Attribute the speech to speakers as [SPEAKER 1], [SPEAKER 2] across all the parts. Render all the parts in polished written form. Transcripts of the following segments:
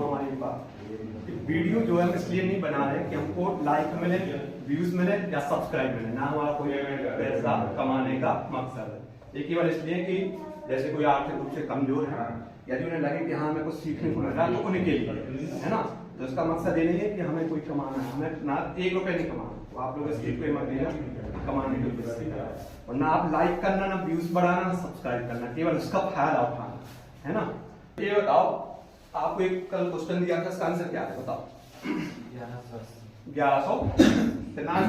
[SPEAKER 1] हमारी बात, वीडियो जो है हम इसलिए नहीं बना रहे कि हमको लाइक मिले, व्यूज मिले या सब्सक्राइब मिले, ना हमारा कोई पैसा कमाने का मकसद है। ये केवल इसलिए कि जैसे कोई आर्थिक रूप से कमजोर है, यदि उन्हें लगे कि हाँ हमें कुछ सीखने को मिल रहा है तो उन्हीं के लिए है ना। तो इसका मकसद ये नहीं है कि हमें कोई कमाना है, हमें ना 1 रुपए नहीं कमाना। तो आप लोग इसकी कोई मत देना कमाने के लिए, और ना आप लाइक करना, ना व्यूज बढ़ाना, ना सब्सक्राइब करना, केवल उसका फायदा उठाना है ना। ये बताओ, आपको एक कल क्वेश्चन दिया था, इसका आंसर क्या है बताओ। 1100 कितना है?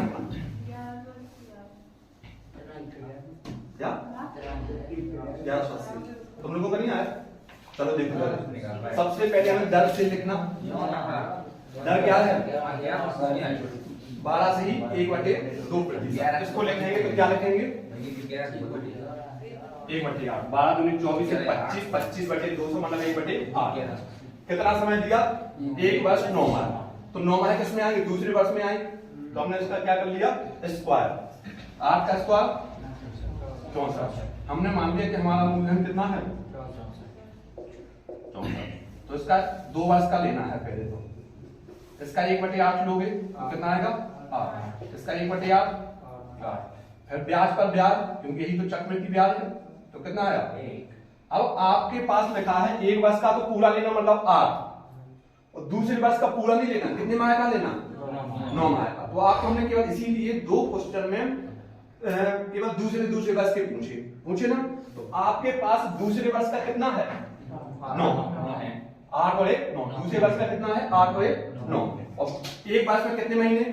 [SPEAKER 1] क्या 1180? तुम लोगों का नहीं आया? चलो देखो, सबसे पहले हमें दर से लिखना। दर क्या है? 12 से ही 1/2 इसको लिखेंगे तो क्या लिखेंगे? 1/8। 12 दूनी 24 से 25, 25/200 मतलब 1/8। कितना समय दिया? 1 वर्ष 9 माह। तो 9 माह किसमें आएंगे? दूसरे वर्ष में आएंगे। तो हमने इसका क्या कर लिया? स्क्वायर। 8 का स्क्वायर 64। हमने मान लिया कि हमारा मूलधन कितना है? 64। तो इसका 2 वर्ष का लेना है पहले। तो इसका 1/8 लोगे तो कितना आएगा? 8। इसका 1/8 8। फिर ब्याज पर ब्याज, क्योंकि यही तो चक्रवृद्धि ब्याज है, तो कितना आया? 1। अब आपके पास लिखा है 1 वर्ष का तो पूरा लेना मतलब 8, और दूसरे वर्ष का पूरा नहीं लेना। कितने माह का लेना? 9 माह का। तो आपको हमने केवल इसीलिए 2 क्वेश्चन में केवल दूसरे वर्ष के पूछे ना। तो आपके पास दूसरे वर्ष का कितना है? 9। 8 और 1 9। दूसरे वर्ष का कितना है? 8 और 1 9। और एक वर्ष में कितने महीने?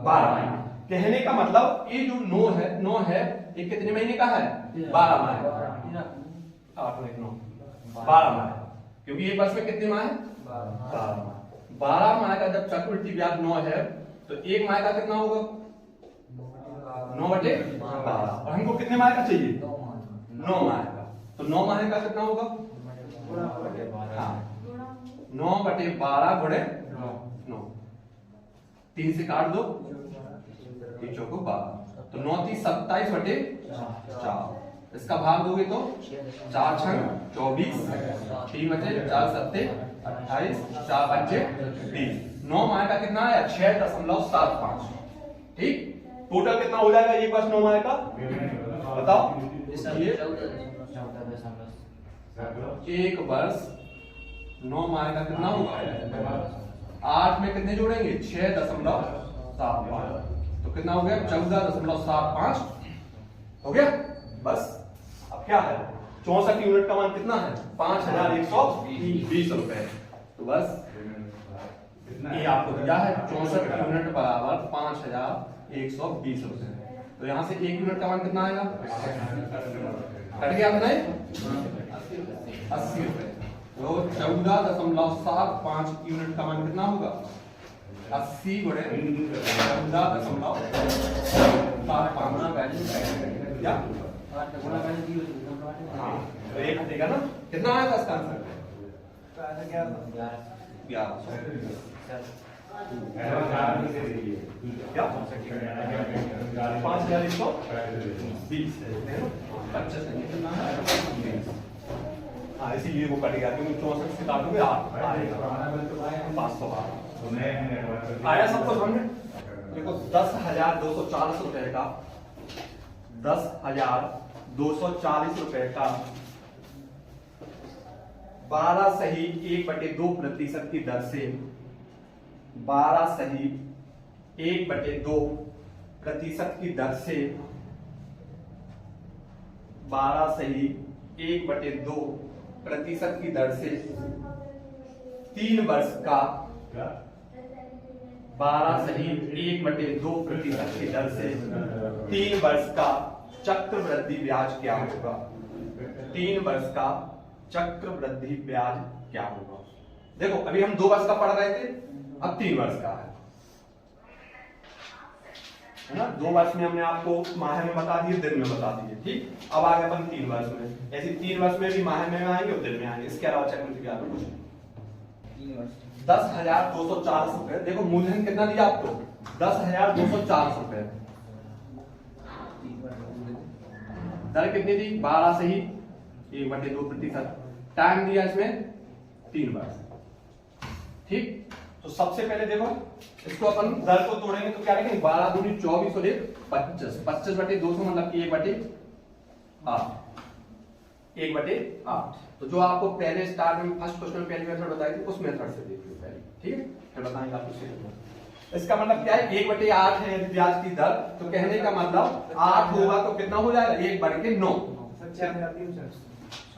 [SPEAKER 1] 12 महीने। कहने का मतलब ये जो 9 है ये कितने महीने का है? 12 माह। 8 और 1 9 12 माह, क्योंकि एक वर्ष में कितने माह है? 12 माह। 12 माह का जब चक्रवृद्धि ब्याज 9 है तो एक माह का कितना होगा? 9/12। और हमको कितने माह का चाहिए? 9 माह का। तो 9 माह का कितना होगा? 9/12 गुणे 9। 3 से काट दो, 3 चौको 12। तो 9 3 27/4। इसका भाग दोगे तो 4 6 24, 3/4 7 28, 4 5 20। 9 माह का कितना है? 6.75। ठीक। टोटल कितना हो जाएगा एक वर्ष 9 माह का? बताओ। इसलिए एक वर्ष 9 माह का कितना होगा? 8 में कितने जोड़ेंगे? 6.75। तो कितना हो गया? 14.75 हो गया। बस अब क्या है? 64 यूनिट का मान कितना है? 5120 रुपए। तो बस ये आपको दिया है 64 यूनिट बराबर 5120 रुपए। तो यहां से 1 यूनिट का मान कितना आएगा? कट गया आपने 80 रुपए। तो 14.75 यूनिट का मान कितना होगा? 80 गुणे 14.75 क्या? हाँ, तो एक हटेगा ना। कितना आया था इसका आंसर? 5120। हाँ, इसीलिए वो कटेगा क्योंकि 64 से काटोगे 8 आएगा। 512 आया सबको समझ में? देखो 10,240 रुपए का 10,240 रुपए का 12 सही 1/2% की दर से 12 सही 1/2% की दर से 12 सही 1/2% की दर से 3 वर्ष का 12 सही 1/2% की दर से 3 वर्ष का चक्रवृद्धि ब्याज क्या होगा? 3 वर्ष का चक्रवृद्धि ब्याज क्या होगा? देखो अभी हम 2 वर्ष का पढ़ रहे थे, अब 3 वर्ष का है ना। 2 वर्ष में हमने आपको माह में बता दिए, दिन में बता दिए। ठीक, अब आगे अपन 3 वर्ष में। ऐसे 3 वर्ष में भी माह में आएंगे और दिन में आएंगे। इसके अलावा चक्रवृद्धि ब्याज में कुछ 10,240 रुपए। देखो मूलधन कितना दिया आपको? 10,240 रुपए। दर कितनी दी? 12 से ही 1/2%। टाइम दिया इसमें 3 वर्ष। ठीक। तो सबसे पहले देखो इसको अपन दर को तोड़ेंगे तो क्या लिखेंगे 12 दूनी 24 और 25 25 बटे 200 मतलब कि 1 बटे 8 1 बटे 8। तो जो आपको पहले स्टार्ट में फर्स्ट क्वेश्चन में पहली मेथड बताई थी उस मेथड से देख लो पहले, ठीक है, फिर बताएंगे आपको। इसका मतलब क्या है 1 बटे 8 है यदि ब्याज की दर, तो कहने का मतलब 8 होगा तो कितना हो जाएगा 1 बढ़ के 9।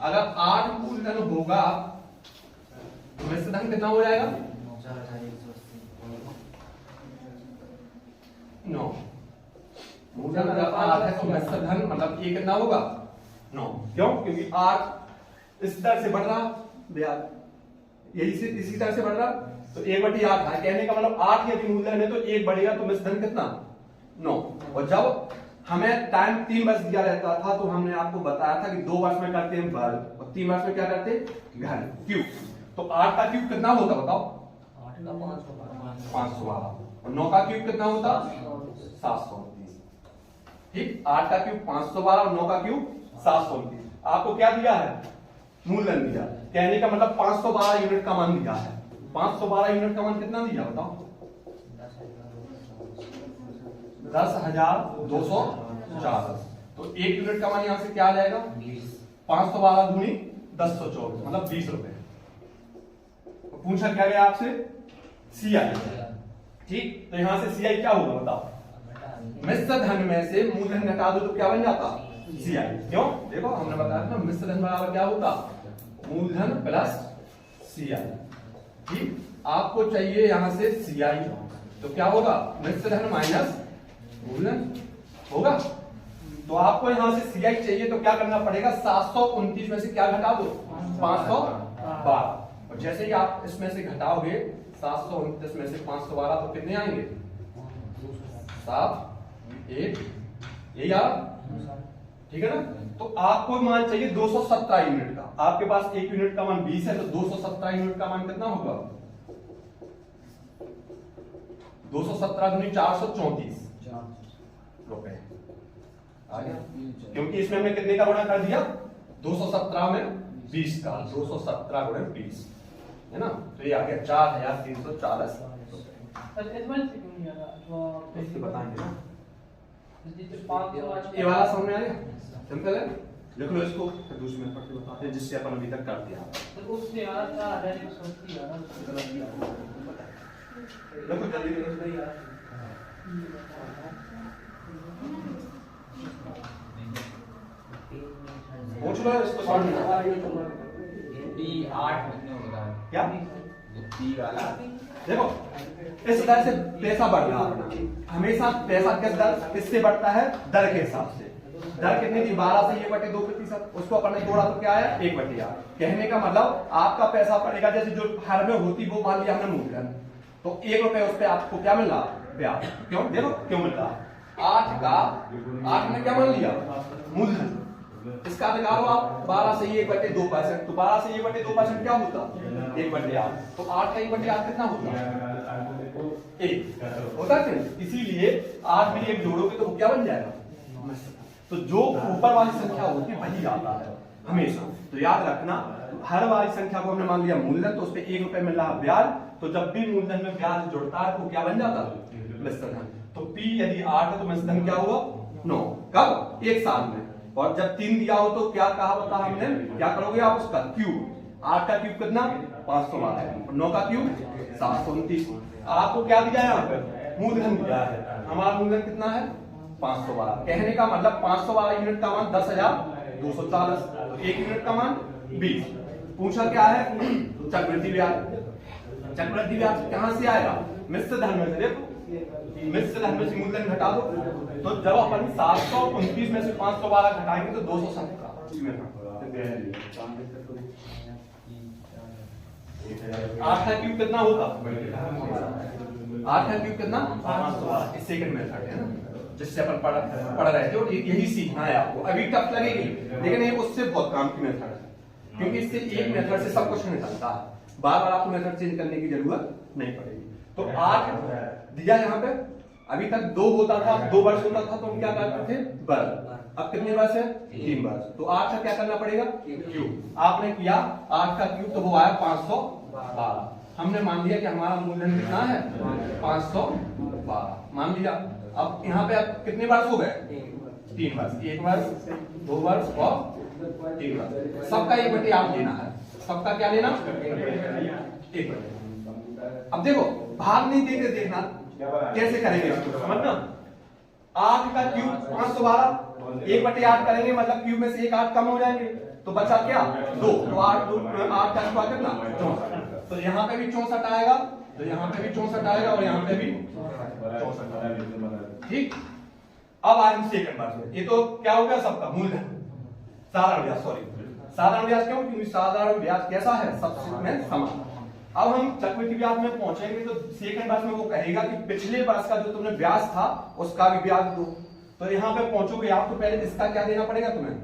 [SPEAKER 1] अगर 8 मूलधन होगा तो मिश्र धन कितना हो जाएगा 9। मूलधन अगर 8 है तो मिश्र धन मतलब ये कितना होगा 9। क्यों? क्योंकि 8 इस तरह से बढ़ रहा ब्याज यही से इसी तरह से बढ़ रहा, तो 1 बटे 8 है। कहने का मतलब 8 यदि मूलधन है तो 1 बढ़ेगा तो मिश्र धन कितना 9। और जब हमें टाइम 3 वर्ष दिया रहता था तो हमने आपको बताया था कि 2 वर्ष में करते हैं वर्ग और 3 वर्ष में क्या करते हैं घन क्यूब। तो 8 का क्यूब कितना होता बताओ 512 और 9 का क्यूब कितना होता 729। ठीक, 8 का क्यूब 512 और 9 का क्यूब 729। आपको क्या दिया है मूलधन दिया, कहने का मतलब 512 यूनिट का मान दिया है। 512 यूनिट का मान कितना दिया बताओ 10,240। तो 1 यूनिट का मान यहां से क्या आ जाएगा 512 दूनी 1024 मतलब 20 रुपए। तो पूछा क्या गया आपसे सीआई, ठीक, तो यहां से सीआई क्या होगा बताओ मिश्र धन में से मूलधन घटा दो तो क्या बन जाता सीआई। क्यों? देखो हमने बताया था मिश्र धन बराबर क्या होता मूलधन प्लस सीआई। ठीक, आपको चाहिए यहां से सीआई, तो क्या होगा मिश्र धन माइनस मूलधन होगा। तो आपको यहां से सीआई चाहिए तो क्या करना पड़ेगा 729 में से क्या घटा दो 512। और जैसे ही आप इसमें से घटाओगे 729 में से 512 तो कितने आएंगे 7 1 ये यार, ठीक है ना। तो आपको मान चाहिए 217 यूनिट का। आपके पास 1 यूनिट का मान 20 है तो 217 यूनिट का मान कितना होगा 217 दूनी 434 रुपए आ गया। क्योंकि इसमें हमने कितने का गुणा कर दिया 217 में 20 का 217 गुणे 20 है ना, तो ये आ गया 4,340 बताएंगे ना। ये वाला समझ में आ गया सिंपल है, लिख लो इसको फिर दूसरे में पढ़ के बताते हैं जिससे अपन अभी तक कर दिया। देखो जल्दी पूछ लो इसको सॉल्व क्या देखो इस तरह से पैसा बढ़ रहा अपना हमेशा पैसा किस दर किससे बढ़ता है दर के हिसाब से। दर कितनी थी 12 से 1/2%, उसको अपन ने जोड़ा तो क्या आया 1/8। कहने का मतलब आपका पैसा पड़ेगा जैसे जो हर में होती वो मान लिया हमने मूलधन, तो 1 रुपए उस पर आपको क्या मिल रहा ब्याज। क्यों देखो क्यों मिल रहा 8 में क्या मान लिया मूलधन, इसका निकालो आप 12 से 1/2%, तो 12 से 1/2% क्या होता 1/8। तो 8 का 1/8 कितना होता 1 होता है। इसीलिए 8 में 1 जोड़ोगे तो वो क्या बन जाएगा। तो जो ऊपर वाली संख्या होती है वही आता है हमेशा। तो याद रखना हर वाली संख्या को हमने मान लिया मूलधन तो उस पर 1 रुपए मिल रहा ब्याज, तो जब भी मूलधन में ब्याज जुड़ता है तो क्या बन जाता मिश्र धन। तो P यदि 8 है तो मिश्र धन क्या हुआ 9 कब 1 साल में। और जब 3 दिया हो तो क्या कहा बता हमने क्या करोगे आप उसका क्यूब। 8 का क्यूब कितना 512 है और 9 का क्यूब 729। आपको क्या दिया है यहाँ पे मूलधन दिया है, हमारा मूलधन कितना है 512। कहने का मतलब 512 यूनिट का मान 10,240, तो 1 यूनिट का मान 20। पूछा क्या है चक्रवृद्धि ब्याज। चक्रवृद्धि ब्याज कहां से आएगा मिश्र धन में से। देखो मिश्र धन में से मूलधन घटा दो, तो जब अपन 729 में से 512 घटाएंगे तो 217। 8 का क्यूब कितना होता 8 का क्यूब कितना 512। सेकंड मेथड है ना जिससे अपन पढ़ रहे थे और यही सीखना है आपको। अभी टफ लगेगी लेकिन ये उससे बहुत काम की मेथड है, क्योंकि इससे एक मेथड से सब कुछ निकलता है, बार बार आपको मेथड चेंज करने की जरूरत नहीं पड़ेगी। तो 8 दिया यहाँ पे, अभी तक 2 होता था 2 वर्ष होता था तो हम क्या करते थे वर्ग। अब कितने वर्ष है 3 वर्ष, तो 8 का क्या करना पड़ेगा क्यूब। आपने किया 8 का क्यूब तो वो आया 12। हमने मान लिया कि हमारा मूलधन कितना है 512 मान लिया। अब यहाँ पे अब कितने वर्ष हो गए 3 वर्ष, 1 वर्ष 2 वर्ष और 3 वर्ष। सबका 1/8 लेना है, सबका क्या लेना 1/8। अब देखो भाग नहीं देके देखना कैसे करेंगे इसको, समझना 8 का क्यूब 512 1/8 करेंगे मतलब क्यूब में से एक 8 कम हो जाएंगे तो बचा क्या 2, तो 8 का स्क्वायर कितना 64। तो यहाँ पे भी 64 आएगा, तो यहाँ पे भी 64 आएगा और यहाँ पे भी 64 आएगा। ठीक, अब आए हम सेकंड बार में। ये तो क्या हो गया सबका मूलधन साधारण ब्याज, सॉरी साधारण ब्याज क्यों, क्योंकि साधारण ब्याज कैसा है सबसे में समान। अब हम चक्रवृद्धि ब्याज में पहुंचेंगे तो सेकंड वर्ष में वो कहेगा कि पिछले वर्ष का जो तुमने ब्याज था उसका भी ब्याज दो। तो यहाँ पे पहुंचोगे आप तो पहले इसका क्या देना पड़ेगा तुम्हें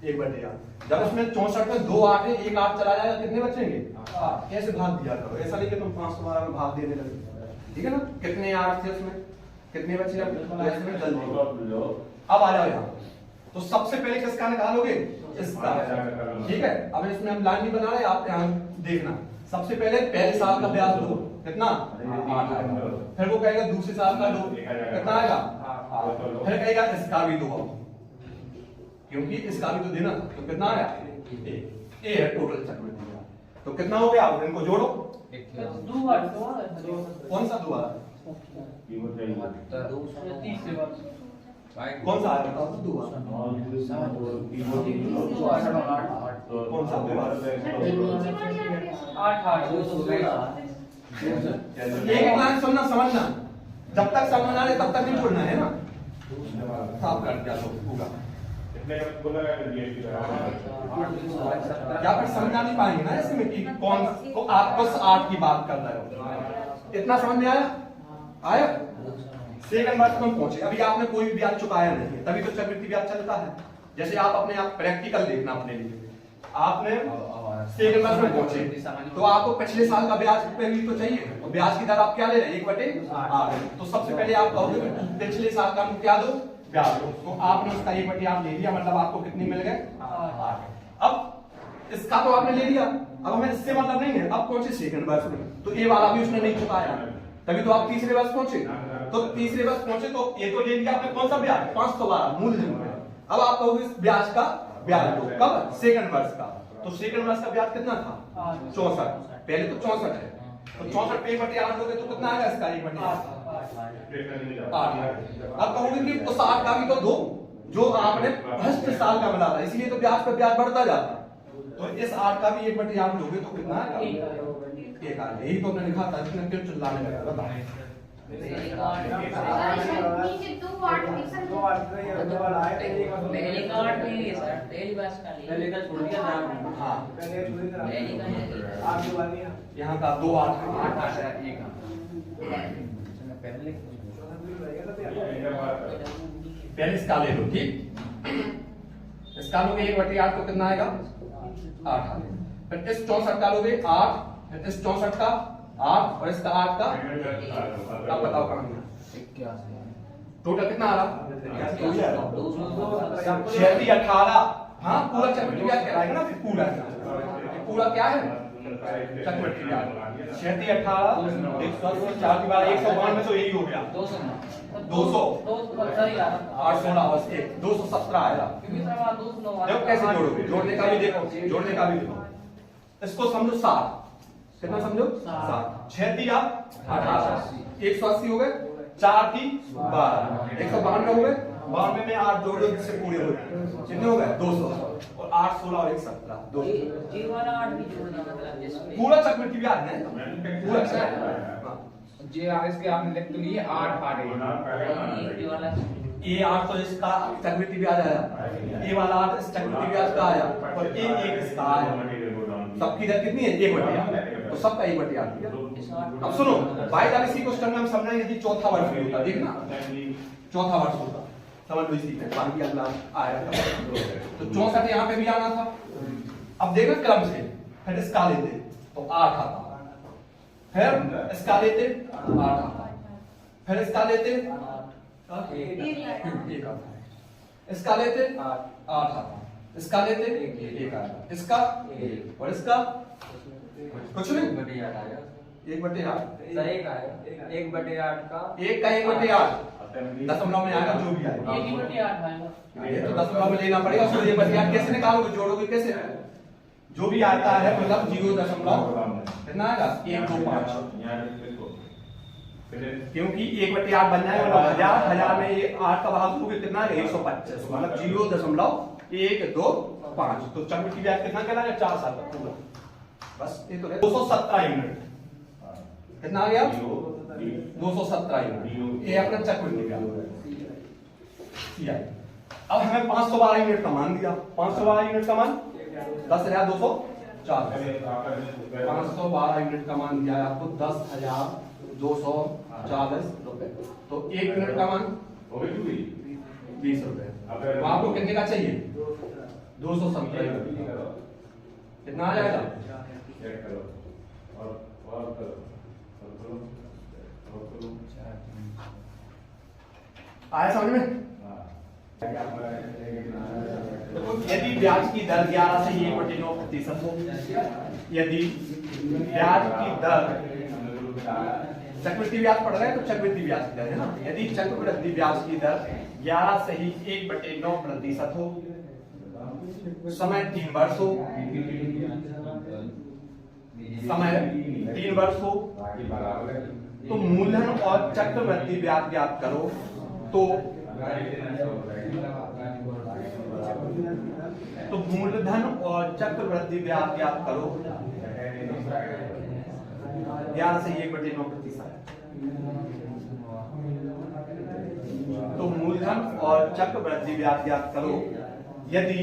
[SPEAKER 1] 1/8। जब इसमें 64 में 2 8 है 1 8 चला जाएगा कितने बचेंगे 8। कैसे भाग दिया करो, ऐसा नहीं कि तुम 512 में भाग देने लगे, ठीक है ना। कितने 8 थे उसमें कितने बचे, अब जल्दी अब आ जाओ यहाँ। तो सबसे पहले किसका निकालोगे इसका, ठीक है। अब इसमें हम लाइन नहीं बना रहे, आप यहाँ देखना। सबसे पहले साल का ब्याज दो कितना 8 आएगा, फिर वो कहेगा दूसरे साल का दो कितना आएगा 8, फिर कहेगा इसका भी दो, क्योंकि इसका भी तो देना था तो कितना आया 1। ये है टोटल चक्रवृद्धि ब्याज। तो कितना हो गया, आप इनको जोड़ो। कौन सा 2 कौन सा आया बताओ, 2 कौन सा 8 एक लाइन सुनना समझना, जब तक समझ ना आए तब तक नहीं छोड़ना है ना। साफ कर दिया तो होगा, या फिर समझा नहीं पाएंगे ना इसमें कि कौन को आप बस 8 की बात कर रहे हो। इतना समझ में आया सेकंड वर्ष में पहुंचे। अभी आपने कोई भी ब्याज चुकाया नहीं है तभी तो चक्रवृद्धि ब्याज चलता है। जैसे आप अपने आप प्रैक्टिकल देखना अपने लिए, आपने सेकंड वर्ष में पहुंचे तो आपको पिछले साल का ब्याज पे भी तो चाहिए, और ब्याज की दर आप क्या ले रहे हैं 1/8। तो सबसे पहले आप कहोगे पिछले साल का क्या दो ब्याज दो, तो आपने उसका 1/8 ले लिया, मतलब आपको कितने मिल गए 8। अब इसका तो आपने ले लिया, अब हमें इससे मतलब नहीं है। अब पहुंचे सेकंड वर्ष में तो ये वाला भी उसने नहीं चुकाया, तभी तो आप तीसरे वर्ष पहुंचे। तो तीसरे वर्ष पहुंचे तो ये तो ले लिया आपने कौन सा ब्याज 512 मूलधन। अब आप कहोगे इस ब्याज का ब्याज दो कब सेकंड वर्ष का, तो सेकंड वर्ष का ब्याज कितना था 64, पहले तो 64 है तो 64 पे 1/8 दोगे तो कितना आएगा इसका 1/8। अब कहोगे कि उस 8 का भी तो दो जो आपने फर्स्ट साल का मिला था, इसलिए तो ब्याज पर ब्याज बढ़ता जाता। तो इस 8 का भी 1/8 दोगे तो कितना आएगा 1 आएगा। यही तो हमने लिखा था, इसमें क्यों चिल्लाने लगा यहाँ का 2 8 पहले इसका ले लो, ठीक। इसका लोगे 1/8 तो कितना आएगा 8। फिर इस 64 का लोगे 8, फिर इस 64 का 8 और इसका 8 का, अब बताओ कहां टोटल कितना आ रहा 86 18। हाँ पूरा चक्रवृद्धि ब्याज कहलाएगा ना, फिर पूरा क्या है चक्रवृद्धि ब्याज 86 18 180 4 की बार 192 तो यही हो गया 200 8 16 बस 217 आएगा। देखो कैसे जोड़ोगे, जोड़ने का भी देखो, जोड़ने का भी देखो। इसको समझो 7, कितना समझो 7 6 दिया 18 180 हो गए, 4 थी 12 192 हो गए, 92 में 8 जोड़ दो जिससे पूरे हो गए, कितने हो गए 200 और 8 16 और 1 17 200 वाला 8 भी जोड़ना मतलब जिसमें पूरा चक्रवृद्धि ब्याज है पूरा जे आर एस के आपने लिख तो लिए 8 ये वाला ये 8 तो इसका चक्रवृद्धि ब्याज आया, ये वाला 8 इस चक्रवृद्धि ब्याज का आया और ये 1 इसका आया। सबकी दर कितनी है 1/8, तो सबका 1/8। अब सुनो बाय द इसी क्वेश्चन में हम समझेंगे यदि चौथा वर्ष भी होता, देखना चौथा वर्ष होता समझ लो इसी में बाकी अगला आया तो 64 यहाँ पे भी आना था। अब देखो क्रम से, फिर इसका लेते तो 8 आता, फिर इसका लेते 8 आता, फिर इसका लेते 1 आता, इसका लेते 8 आता, इसका लेते 1 आता, इसका और इसका कुछ नहीं, 1/8
[SPEAKER 2] सर एक आएगा 1/8 का
[SPEAKER 1] 1/8 दशमलव में आएगा जो भी आएगा। ये तो दशमलव में लेना पड़ेगा। उसको 1/8 कैसे निकालोगे, जोड़ोगे कैसे? जो भी आता है मतलब 0 कितना आएगा 125, क्योंकि 1/8 बन जाएगा मतलब 1000 में ये 8 का भाग दोगे कितना है 125, मतलब 0.125। तो चक्रवृद्धि ब्याज कितना कहलाएगा 4 साल का पूरा। बस ये तो 217 यूनिट कितना आ गया 217 यूनिट। ये अपना चक्रवृद्धि ब्याज। अब हमें 512 यूनिट का मान दिया। 512 यूनिट का मान 10,240। 512 यूनिट का मान दिया आपको 10,240 रुपए। तो 1 यूनिट का मान 20 रुपए। तो आपको कितने का चाहिए 270 यूनिट। कितना आ जाएगा आया समझ में? यदि ब्याज की दर 11 से 1/9% हो, यदि ब्याज की दर चक्रवृद्धि ब्याज पढ़ रहे हैं तो चक्रवृद्धि ब्याज की दर है ना। यदि चक्रवृद्धि ब्याज की दर 11 से ही 1/9% हो, समय 3 वर्ष हो, समय 3 वर्ष हो, तो मूलधन और चक्रवृद्धि ब्याज ज्ञात करो। तो मूलधन और चक्रवृद्धि ब्याज ज्ञात करो 11 से 1/9%। तो मूलधन और चक्रवृद्धि ब्याज ज्ञात करो यदि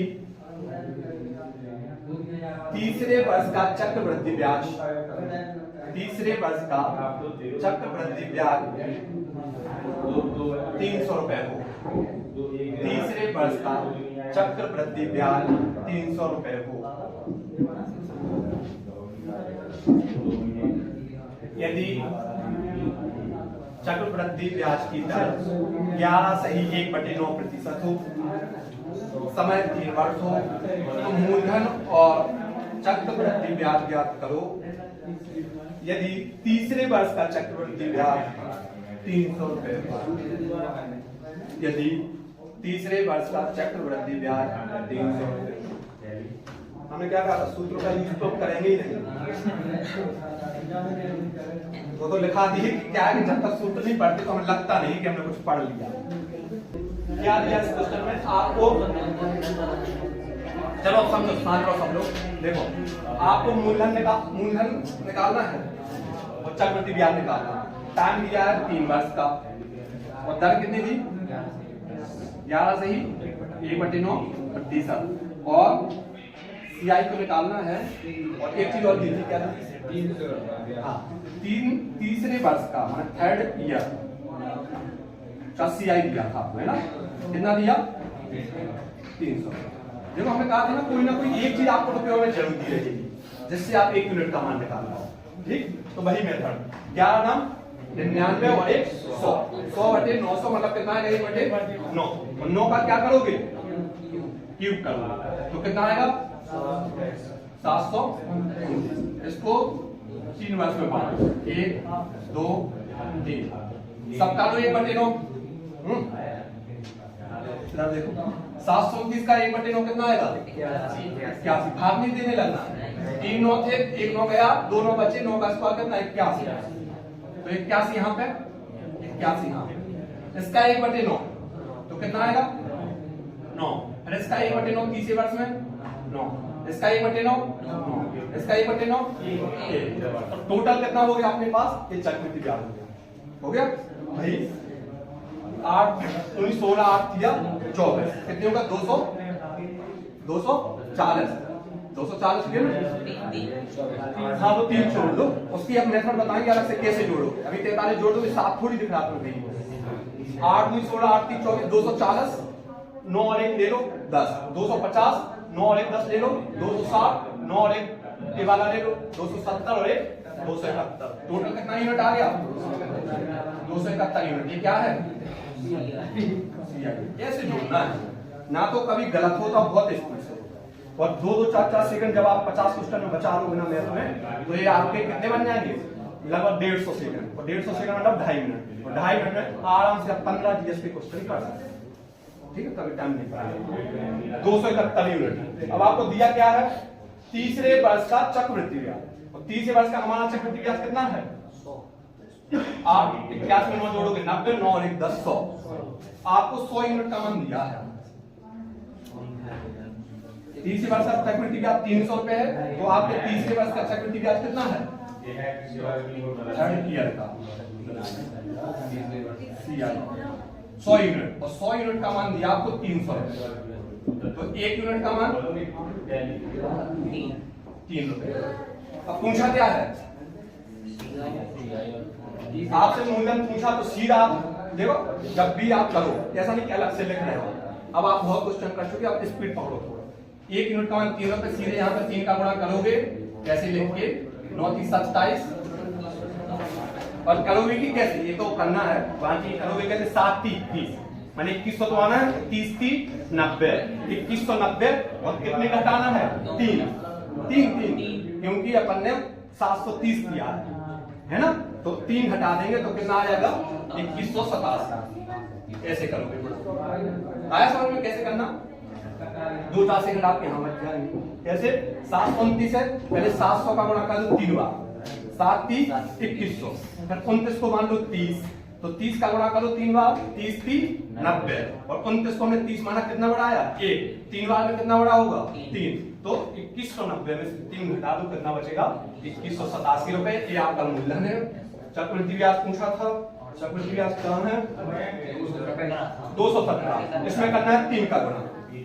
[SPEAKER 1] तीसरे वर्ष का चक्रवृद्धि ब्याज 300 रुपए हो। तीसरे वर्ष का चक्रवृद्धि ब्याज 300 रुपए हो। यदि चक्रवृद्धि ब्याज की दर 11 से ही 1/9% हो, समय 3 वर्ष हो, तो मूलधन और चक्रवृद्धि ब्याज ज्ञात करो यदि तीसरे वर्ष का चक्रवृद्धि ब्याज 300 रुपए हो। यदि तीसरे वर्ष का चक्रवृद्धि ब्याज 300 रुपए। हमने क्या कहा सूत्र का यूज तो करेंगे ही नहीं। वो तो लिखा दी कि क्या है कि जब तक सूत्र नहीं पढ़ते तो हमें लगता नहीं कि हमने कुछ पढ़ लिया। क्या दिया इस क्वेश्चन में आपको, चलो अब समझो, समझ लो सब लोग। देखो आपको मूलधन निकालना है और चक्रवृद्धि ब्याज निकालना है। टाइम दिया है 3 वर्ष का और दर कितनी थी 11 से ही 1/9%। और सीआई को निकालना है और एक चीज और दी थी क्या थी तीसरे वर्ष का मतलब 3rd ईयर का सीआई दिया था आपको, है ना। कितना दिया 300। देखो हमने कहा था ना कोई एक चीज आपको रुपयों में जरूर दी रहेगी जिससे आप 1 यूनिट का मान निकाल पाओ। ठीक, तो वही मेथड 11 नाम 99 और 100 100/900 मतलब कितना है 1/9। और 9 का क्या करोगे क्यूब करोगे तो कितना आएगा 700। इसको 3 वर्ष में बांटो 1 2 3 सबका तो 1/9। देखो 729 का 1/9 कितना आएगा 81। भाग नहीं देने लगना। 3 9 थे, 1 9 गया, 2 9 बचे, 9 का स्क्वायर कितना 81। तो 81 यहाँ पे 81 यहाँ पे। इसका 1/9 तो कितना आएगा 9। फिर इसका 1/9 तीसरे वर्ष में 9। इसका 1/9 9। इसका 1/9 1। तो टोटल कितना हो गया अपने पास ये चक्रवृद्धि ब्याज हो गया भाई 8 19 16 8 दिया 24 कितने होगा 240 हाँ तो 3 जोड़ दो। उसकी अब मेथड बताएंगे अलग से कैसे जोड़ोगे। अभी 43 जोड़ दो 7 थोड़ी दिख रहा है 8 19 16 8 3 24 240 9 और 1 ले लो 10 250 9 और 1 10 ले लो 260 9 और 1 ये वाला ले लो 270 और 1 271। टोटल कितना यूनिट आ गया 271 यूनिट। ये क्या है ऐसे जोड़ना है ना तो कभी गलत होता बहुत स्पीड से। और 2-2, 4-4 सेकंड जब आप 50 क्वेश्चन में बचा लोगे ना मैथ में, तो ये आपके कितने बन जाएंगे? लगभग 150 सेकंड। और 150 सेकंड मतलब 2.5 मिनट। और 2.5 मिनट में आराम से आप 15 जीएस के क्वेश्चन कर सकते हैं। ठीक है, कभी टाइम नहीं पाएगा। 271 यूनिट। अब आपको दिया क्या है? तीसरे वर्ष का चक्रवृद्धि ब्याज। और तीसरे वर्ष का हमारा चक्रवृद्धि ब्याज कितना है? 100। आप 81 में 9 जोड़ोगे 90, 9 और 1 10, 100। आपको 100 यूनिट का मान दिया है। तीसरे वर्ष का चक्रवृद्धि ब्याज 300 रुपए है, तो आपके तीसरे वर्ष का चक्रवृद्धि ब्याज कितना है? थर्ड ईयर का 100 यूनिट। और 100 यूनिट का मान दिया आपको 300 रुपए। तो 1 यूनिट का मान 3 रुपए। अब पूछा क्या है? आपसे मूलधन पूछा तो सीधा आप देखो, जब भी आप करो ऐसा नहीं कि अलग से लिख रहे हो। अब आप बहुत क्वेश्चन कर चुके, आप स्पीड पकड़ो थोड़ा। 1 यूनिट का मान 3 रुपए, सीधे यहाँ पे 3 का गुणा करोगे, कैसे लिख के 9 3 27। और करोगे कि कैसे? ये तो करना है, बाकी करोगे कैसे? 7 3 30, माने 2100 तो आना है, 30 3 90, 2190। और कितने घटाना है? 3 3 3, क्योंकि अपन ने 730 किया है ना, तो 3 घटा देंगे तो कितना आ जाएगा? 2187। ऐसे करोगे। आया समझ में कैसे करना? 2-4 सेकंड आपके यहाँ बच जाएंगे। कैसे? 729 है, पहले 700 का गुणा कर दो 3 बार, 7 3 2100। फिर 29 को मान लो 30, तो 30 का गुणा करो 3 बार, 30 3 90। और 29 को हमने 30 माना, कितना बढ़ाया? 1। 3 बार में कितना बड़ा होगा? 3। तो 2190 में से 3 घटा दो, कितना बचेगा? 2187 रुपए। ये आपका मूलधन है। चक्रवृद्धि ब्याज पूछा था, चक्रवृद्धि ब्याज क्या है? 217। इसमें करना है 3 का गुणा।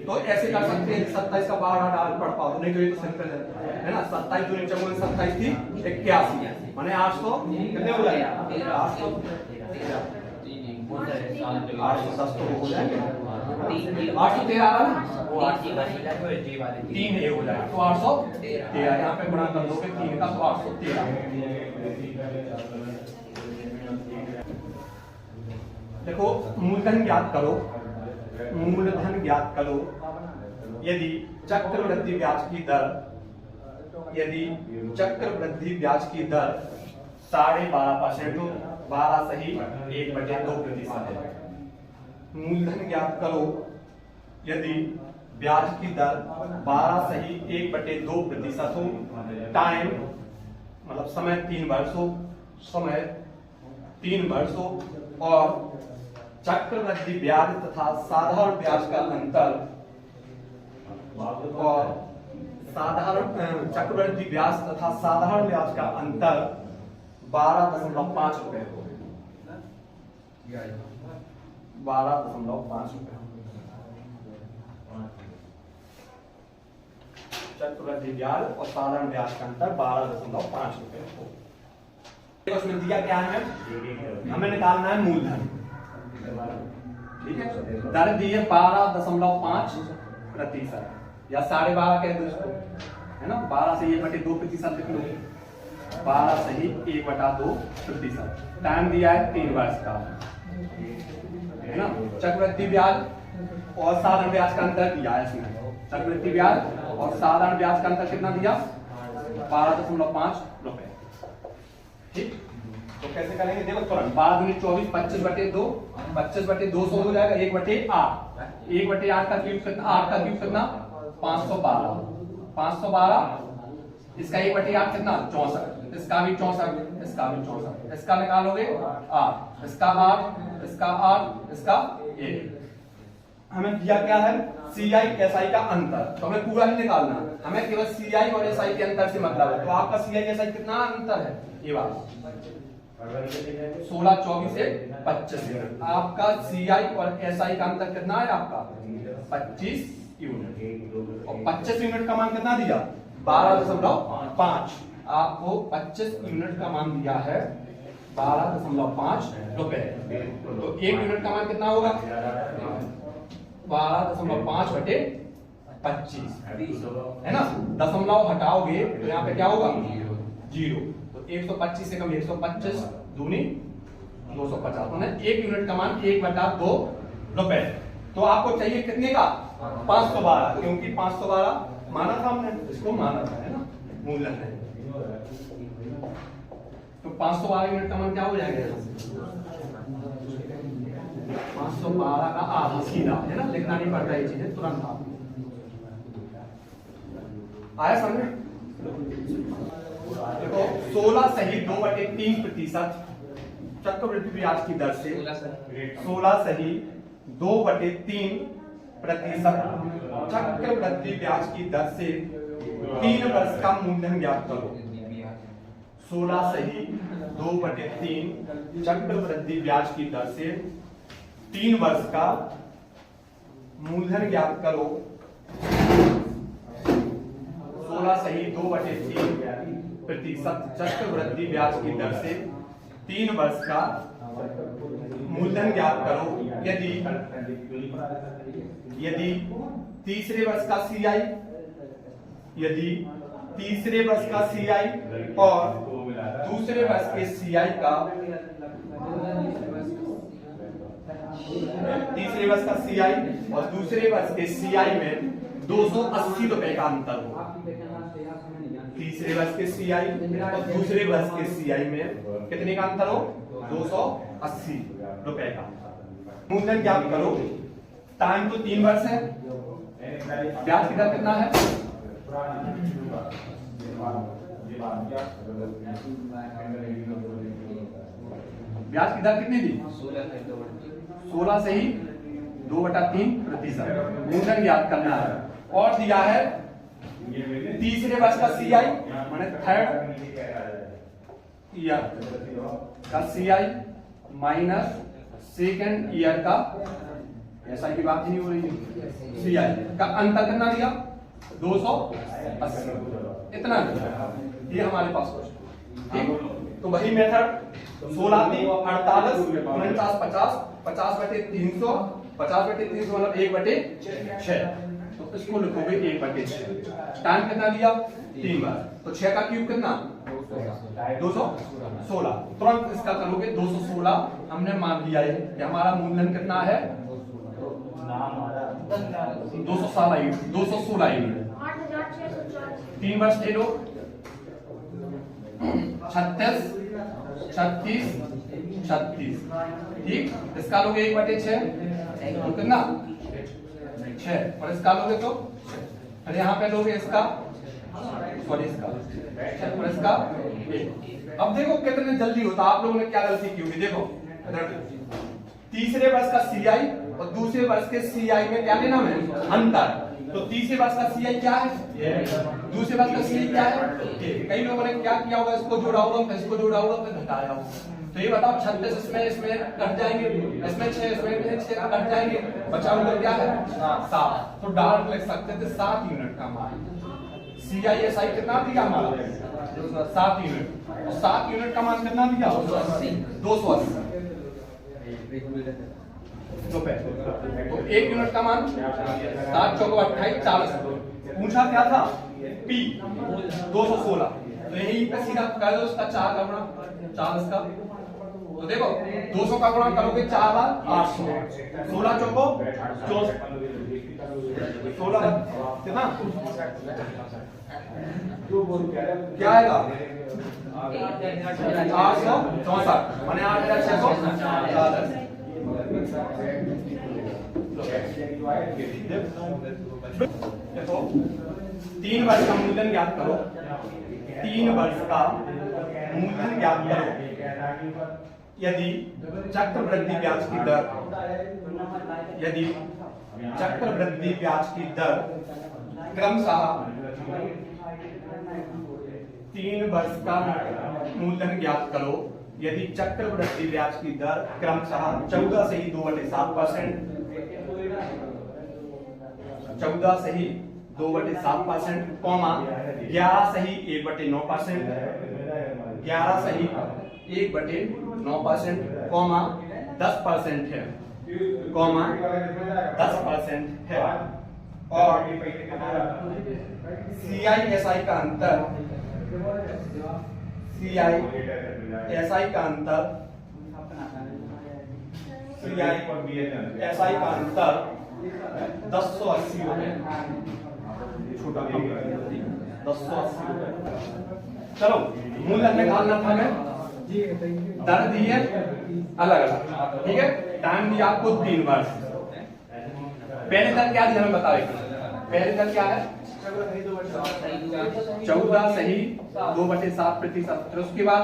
[SPEAKER 1] तो ऐसे कर सकते हैं 27 का 12 डाल पढ़ पाओ, नहीं तो ये तो सिंपल है ना। 27 दूनी 27 थी 81, माने 800 कितने हो जाएगा? 810 तो हो जाएंगे। 813 आ रहा है, वो 3 ये हो जाएगा, तो 813। यहाँ पे गुणा कर दोगे 3 का, तो 813। देखो, मूलधन ज्ञात करो, मूलधन ज्ञात करो। यदि चक्रवृद्धि ब्याज की दर, यदि चक्रवृद्धि ब्याज की दर 12.5% हो, 12 सही 1/2% है। मूलधन ज्ञात करो यदि ब्याज की दर 12 सही 1/2% हो, टाइम मतलब समय 3 वर्ष हो, समय 3 वर्ष हो, और चक्रवृद्धि ब्याज तथा साधारण ब्याज का अंतर, और साधारण चक्रवृद्धि ब्याज तथा साधारण ब्याज का अंतर 12.5 रुपए हो, 12.5 रुपए। चक्रवृद्धि ब्याज और साधारण ब्याज का अंतर 12.5 रुपए हो। उसमें दिया क्या है? हमें निकालना है मूलधन। ठीक है, दर दी है 12.5% या 12.5 कह दो इसको, है ना। 12 से 1/2% लिख लो, 12 सही 1/2%। टाइम दिया है 3 वर्ष का, है ना। चक्रवृद्धि ब्याज और साधारण ब्याज का अंतर दिया है इसमें। चक्रवृद्धि ब्याज और साधारण ब्याज का अंतर कितना दिया? 12.5 रुपए। ठीक, तो कैसे करेंगे? देखो तुरंत 12 दूनी 24, 25/2, 25/200 हो जाएगा 1/8। 1/8 का क्यूब कितना? 8 का क्यूब कितना? 512। 512 इसका 1/8 कितना? 64। इसका भी 64, इसका भी 64। इसका निकालोगे 8, इसका 8, इसका 8, इसका 1। हमें दिया क्या है? CI SI का अंतर। तो हमें पूरा नहीं निकालना, हमें केवल CI और SI के अंतर से मतलब है। तो आपका CI SI कितना अंतर है? ये बात 16 24 से 25 यूनिट। आपका CI और SI का अंतर कितना है? आपका 25 यूनिट। और 25 यूनिट का मान कितना दिया? 12.5। आपको 25 यूनिट का मान दिया है 12.5 रुपए। तो 1 यूनिट का मान कितना होगा? 12.5/25, है ना। दशमलव हटाओगे तो यहाँ पे क्या होगा? 0। तो 125 से कम 125 दूनी 250, तो 1 यूनिट का मान 1/2 रुपए। तो आपको चाहिए कितने का? 512, क्योंकि 512 माना था हमने, इसको माना था, है ना, मूलधन है। तो 512 यूनिट का मान क्या हो जाएगा यहाँ से? 512 का आधा सीधा, है ना, लिखना नहीं पड़ता ये चीजें, तुरंत आप आया समझ? देखो 16 सही 2/3% चक्रवृद्धि ब्याज की दर से 16 सही 2/3% चक्रवृद्धि ब्याज की दर से 3 वर्ष का मूलधन ज्ञात करो। 16 सही 2/3 चक्रवृद्धि ब्याज की दर से 3 वर्ष का मूलधन ज्ञात करो। 16 सही 2/3% चक्रवृद्धि ब्याज की दर से 3 वर्ष का मूलधन ज्ञात करो यदि तीसरे वर्ष का सीआई, यदि तीसरे वर्ष का सीआई और दूसरे वर्ष के सीआई का, तीसरे वर्ष का सीआई और दूसरे वर्ष के सीआई में 280 रुपए का अंतर हो। तीसरे वर्ष के सीआई और दूसरे वर्ष के सीआई में कितने का अंतर हो? 280 रुपए का। मूलधन ज्ञात करो। टाइम तो 3 वर्ष है, ब्याज की दर कितना है? ब्याज की दर कितनी थी? 16 से ही 2/3%। मूलधन ज्ञात करना है और दिया है तीसरे वर्ष का सीआई माने थर्ड ईयर का सीआई माइनस सेकेंड ईयर का, ऐसा की बात ही नहीं हो रही है, सीआई का अंतर कितना दिया? 280, इतना ये हमारे पास कुछ ठीक। तो वही मेथड 16 3 48 49 50 50/300 50/300 मतलब 1/6। तो इसको लिखोगे 1/6। टाइम कितना दिया? 3 बार। तो 6 का क्यूब कितना? 216। तुरंत इसका करोगे 216 हमने मान लिया है कि हमारा मूलधन कितना है? 216 यूनिट। 3 वर्ष ले लो, 36 36 36 ठीक। इसका लोगे 1/6 तो कितना? 6। और इसका लोगे तो फिर यहाँ पे लोगे इसका सॉरी इसका और इसका 1। अब देखो कितने जल्दी होता। आप लोगों ने क्या गलती की होगी? देखो तीसरे वर्ष का सीआई और दूसरे वर्ष के सीआई में क्या लेना है? अंतर। तो तीसरे वर्ष का सीआई क्या है? दूसरे वर्ष का सीआई क्या है? कई लोगों ने क्या किया होगा? इसको जोड़ा होगा, फिर इसको जोड़ा होगा, फिर घटाया होगा। तो ये बताओ 36 इसमें कट जाएंगे, इसमें 6 इसमें 6 कट जाएंगे, बचा हुआ क्या है? 7। तो डायरेक्ट लिख सकते थे 7 यूनिट का मान। सीआईएसआई कितना दिया हमारा? 7 यूनिट। और 7 यूनिट का मान कितना दिया? 280 रुपए। तो 1 यूनिट का मान 7 चौको 28 40। पूछा क्या था? पी 216। तो यही पे सीधा कर दो उसका 4 का गुणा 40 का। तो देखो 200 का गुणा करोगे 4 बार 800। 16 चौको 64। 16 कितना? क्या आएगा? 864 माने 8640। देखो 3 वर्ष का मूलधन ज्ञात करो। 3 वर्ष का मूलधन ज्ञात करो यदि चक्रवृद्धि ब्याज की दर, यदि चक्रवृद्धि ब्याज की दर क्रमशः 3 वर्ष का मूलधन ज्ञात करो यदि चक्रवृद्धि ब्याज की दर क्रमशः 14 से ही 2/7%, 14 से ही 2/7%, 11 से ही 1/9%, 11 से ही 1/9%, 10% है, 10% है। और सीआईएसआई का अंतर, सीआईएसआई का अंतर, सीआईएसआई का अंतर 1080 रुपए। छोटा कम कर दिया 1080 रुपए। चलो मूलधन निकालना था मैं, दर दी है अलग अलग, ठीक है। टाइम दिया आपको 3 वर्ष। पहले दर क्या दिया हमें बताओ, पहले दर क्या है 14 सही 2/7%। फिर उसके बाद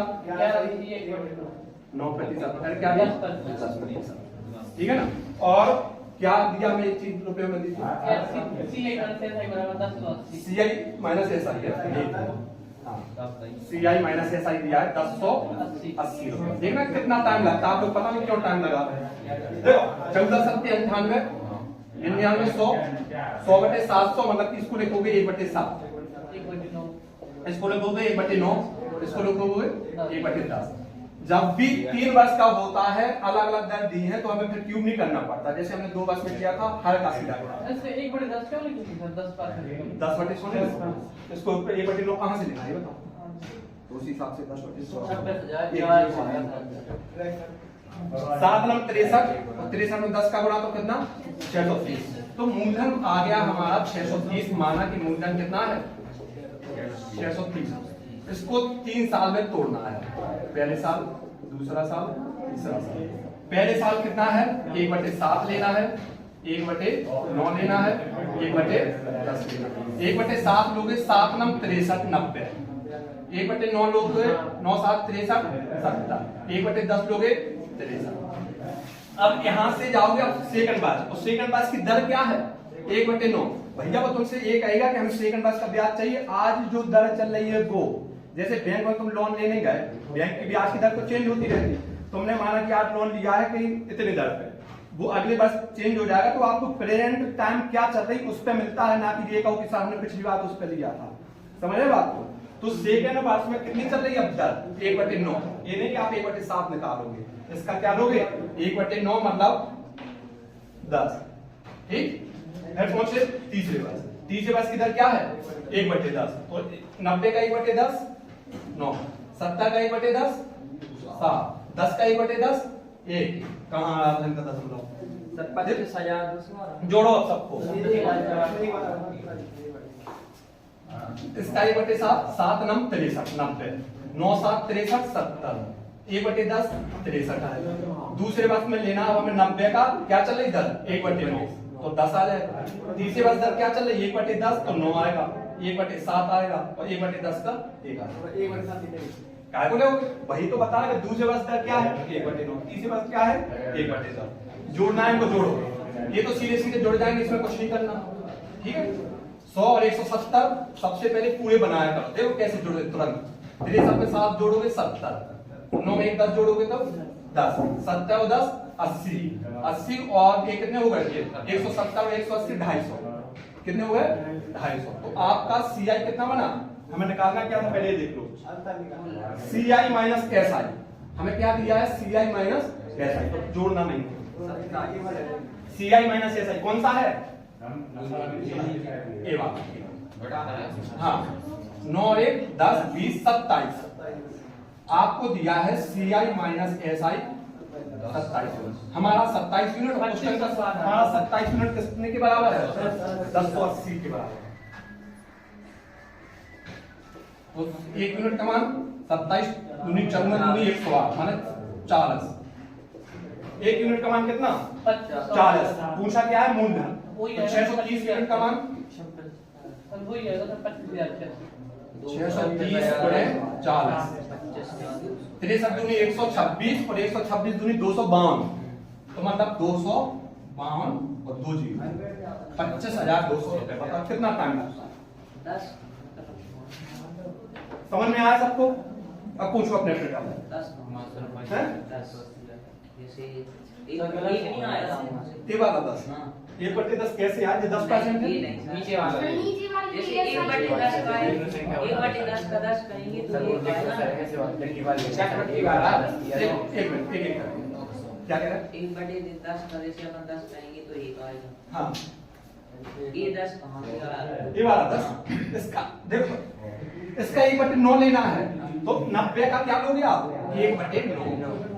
[SPEAKER 1] 9%, फिर क्या दिया 10%, ठीक है ना। और क्या दिया हमें एक चीज रुपए में दी थी CI माइनस SI है, CI माइनस SI दिया है 1080 रुपए। देखना कितना टाइम लगता है, आप लोग पता नहीं क्यों टाइम लगा। देखो 14 सत्ती 98 99 100 100/700 मतलब कि इसको लिखोगे 1/7, इसको लिखोगे 1/9, इसको लिखोगे 1/10। जब भी 3 वर्ष का होता है अलग अलग दर दी है तो हमें फिर क्यूब नहीं करना पड़ता, जैसे हमने 2 वर्ष में किया था हर का सीधा
[SPEAKER 3] ऐसे 1/10 क्यों लिखी थी सर 10%?
[SPEAKER 1] 10/100 इसको 1/9 कहां से लिखा है बताओ, तो उसी हिसाब से 10/100 7 नंबर 63 और 63 में 10 का गुणा तो कितना 630। तो मूलधन आ गया हमारा 630, माना कि मूलधन कितना है 630। इसको 3 साल में तोड़ना है, पहले साल, दूसरा साल, तीसरा साल। पहले साल कितना है 1/7 लेना है, 1/9 लेना है, 1/10 लेना है। 1/7 लोगे 7 नम 63 90, 1/9 लोगे 9 7 63 70, 1/10 लोगे 63। अब यहां से जाओगे अब सेकंड बैच, और सेकंड बैच की दर क्या है 1/9। भैया वो तुमसे ये कहेगा कि हमें सेकंड बैच का ब्याज चाहिए, आज जो दर चल रही है वो, जैसे बैंक में तुम लोन लेने गए, बैंक की ब्याज की दर तो चेंज होती रहती, तुमने माना कि आज लोन लिया है कहीं इतने दर पे, वो अगले वर्ष चेंज हो जाएगा, तो आपको प्रेजेंट टाइम क्या चल रही उस पे मिलता है, ना कि ये कहो कि सामने पिछली बार उस पे लिया था। समझ रहे बात को। तो सेकंड वर्ष में कितनी चल रही है अब दर 1/9, ये नहीं कि आप 1/7 निकालोगे, इसका क्या लोगे 1/9 मतलब 10, ठीक। फिर पहुंचे तीसरे वर्ष, तीसरे वर्ष की दर क्या है 1/10, तो 90 का 1/10 9, 70 का 1/10 7, 10 का 1/10 1, कहां आ रहा है दशमलव,
[SPEAKER 2] 25,000
[SPEAKER 1] जोड़ो अब सबको। इसका 1/7 7 नम 63 90, 9 7 63 70, 1/10 63 है। दूसरे वर्ष में लेना अब हमें 90 का क्या चल रही दर 1/9, तो 10 आ जाएगा। तीसरे वर्ष दर क्या चल रही 1/10 तो 9 आएगा, 1/7 आएगा, और 1/10 का 1 आएगा। काय बोले वही तो बता रहे, दूसरे वर्ष दर क्या है 1/9, तीसरे वर्ष क्या है 1/10। जोड़ना है इनको जोड़ो, ये तो सीधे सीधे जुड़ जाएंगे, इसमें कुछ नहीं करना, ठीक है। 100 और 170 सबसे पहले पूरे बनाया करो, देखो कैसे जुड़े तुरंत। 63 में 7 जोड़ोगे 70, 9 में 10 जोड़ोगे तो 10, 70 और 10 80, 80 और ये कितने हो गए 170 और 180 250, कितने हो गए 250। तो आपका CI कितना बना, हमें निकालना क्या था पहले ये देख लो, CI माइनस SI, हमें क्या दिया है CI माइनस SI, तो जोड़ना नहीं, CI माइनस SI कौन सा है ए वाला, हाँ 9 और 1 10 20 27, आपको दिया है CI माइनस SI 27, हमारा 27 यूनिट, हमारा 27 यूनिट कितने के बराबर है 1080 के बराबर। तो 1 यूनिट का मान 27 दूनी 54 दूनी 108 माने 40। 1 यूनिट का मान कितना 40। पूछा क्या है मूलधन, तो 630 यूनिट का मान 630 गुणे 40, 63 दूनी 126 और 126 दूनी 252, तो मतलब 252 और 2 जीरो 25,200 रुपए। बताओ कितना टाइम लगता है, समझ में आया सबको। अब पूछो अपने फ्रेंड ये वाला 10 1/10 कैसे आज 10% है,
[SPEAKER 2] नीचे वाला
[SPEAKER 4] जैसे 1/10 का है, 1/10 का 10 करेंगे तो ये
[SPEAKER 1] एक मिनट एक क्या कह रहा है
[SPEAKER 4] 1/10 का जैसे अपन 10 करेंगे तो ये आएगा।
[SPEAKER 1] हाँ
[SPEAKER 4] ये 10 कहां से आ रहा है,
[SPEAKER 1] ये वाला 10, इसका देखो इसका 1/9 लेना है, तो 90 का क्या लोगे आप 1/9,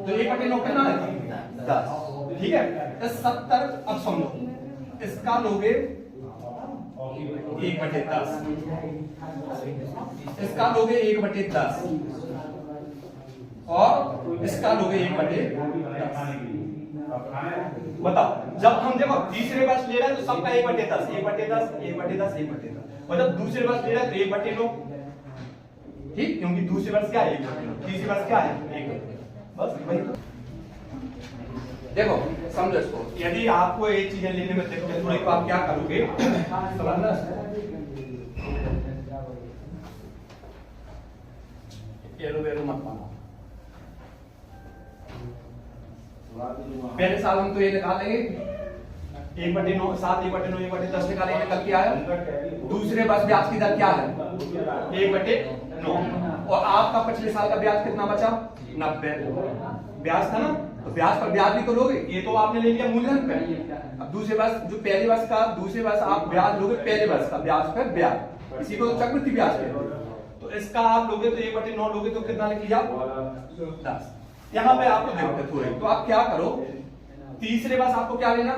[SPEAKER 1] तो 1/9 कितना है 10, ठीक है। 70 अब समझो इसका लोगे 1/10, इसका लोगे 1/10 और इसका लोगे 1/10। बताओ, जब हम देखो तीसरे वर्ष ले रहे हैं तो सबका 1/10, 1/10, 1/10, 1/10, और जब दूसरे वर्ष ले रहे हैं तो 1/9, ठीक, क्योंकि दूसरे वर्ष क्या है 1/9, तीसरे वर्ष क्या है 1/10, बस वही। देखो समझो इसको, यदि आपको ये चीजें लेने में दिक्कत हो रही तो आप क्या करोगे, समझना, एरो वेरो मत मानो। पहले साल हम तो ये निकालेंगे 1/9, 7, 1/9, 1/10 निकालेंगे, निकल के आया। दूसरे वर्ष ब्याज की दर क्या है 1/9, और आपका पिछले साल का ब्याज कितना बचा 90 ब्याज था ना, तो ब्याज पर ब्याज भी तो लोगे, ये तो आपने ले लिया मूलधन पे। अब दूसरे वर्ष जो पहले वर्ष का, दूसरे वर्ष आप ब्याज लोगे पहले वर्ष का ब्याज पर ब्याज, इसी को चक्रवृद्धि ब्याज कहते हैं। तो इसका आप लोगे तो 1/9 लोगे तो कितना लिख लिया 10। यहाँ पे आपको दिक्कत हो रही तो आप क्या करो, तीसरे वर्ष आपको क्या लेना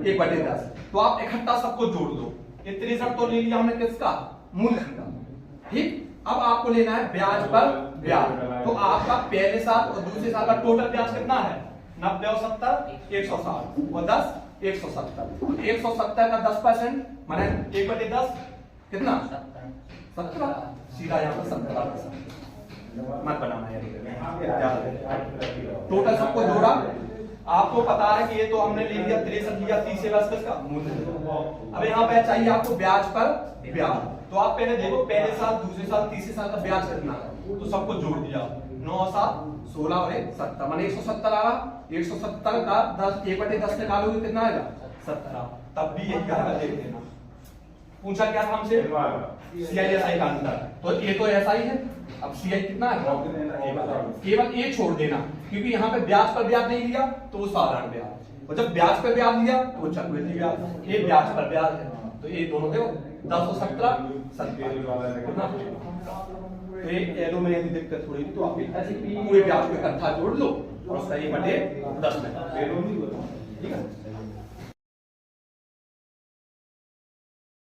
[SPEAKER 1] 1/10, तो आप इकट्ठा सबको जोड़ दो। ये 63 तो ले लिया हमने किसका, मूलधन का, ठीक। अब आपको लेना है ब्याज पर ब्याज, तो आपका पहले साल और दूसरे साल का टोटल ब्याज कितना है 90 और 70 160 और 10 170, 170 का 10% माने 1/10 कितना 17, सीधा यहाँ पर 17% मत बनाना है। टोटल सबको जोड़ा, आपको पता है कि ये तो हमने ले लिया 63 लिया, तीसरे वर्ष का मूलधन। अब यहाँ पे चाहिए आपको ब्याज पर ब्याज, तो आप पहले देखो पहले साल, दूसरे साल, तीसरे साल का ब्याज कितना है, तो सबको जोड़ दिया 9 और 7 16 और 1 17, माने 170 आ रहा। 170 का 10 1/10 निकालोगे कितना आएगा 17, तब भी यही कहा देख लेना। पूछा क्या था हमसे CISI का अंतर, तो ये तो ऐसा ही है। अब CI कितना है केवल ये छोड़ देना, क्योंकि यहाँ पे ब्याज पर ब्याज नहीं लिया तो वो साधारण ब्याज, और जब ब्याज पर ब्याज लिया तो वो चक्रवृद्धि ब्याज, ये ब्याज पर ब्याज है, तो ये दोनों देखो 10 और 17 तो ये एलो में यदि दिक्कत हो रही तो आप पूरे ब्याज को इकट्ठा जोड़ लो और उसका 1/10 में, ठीक है।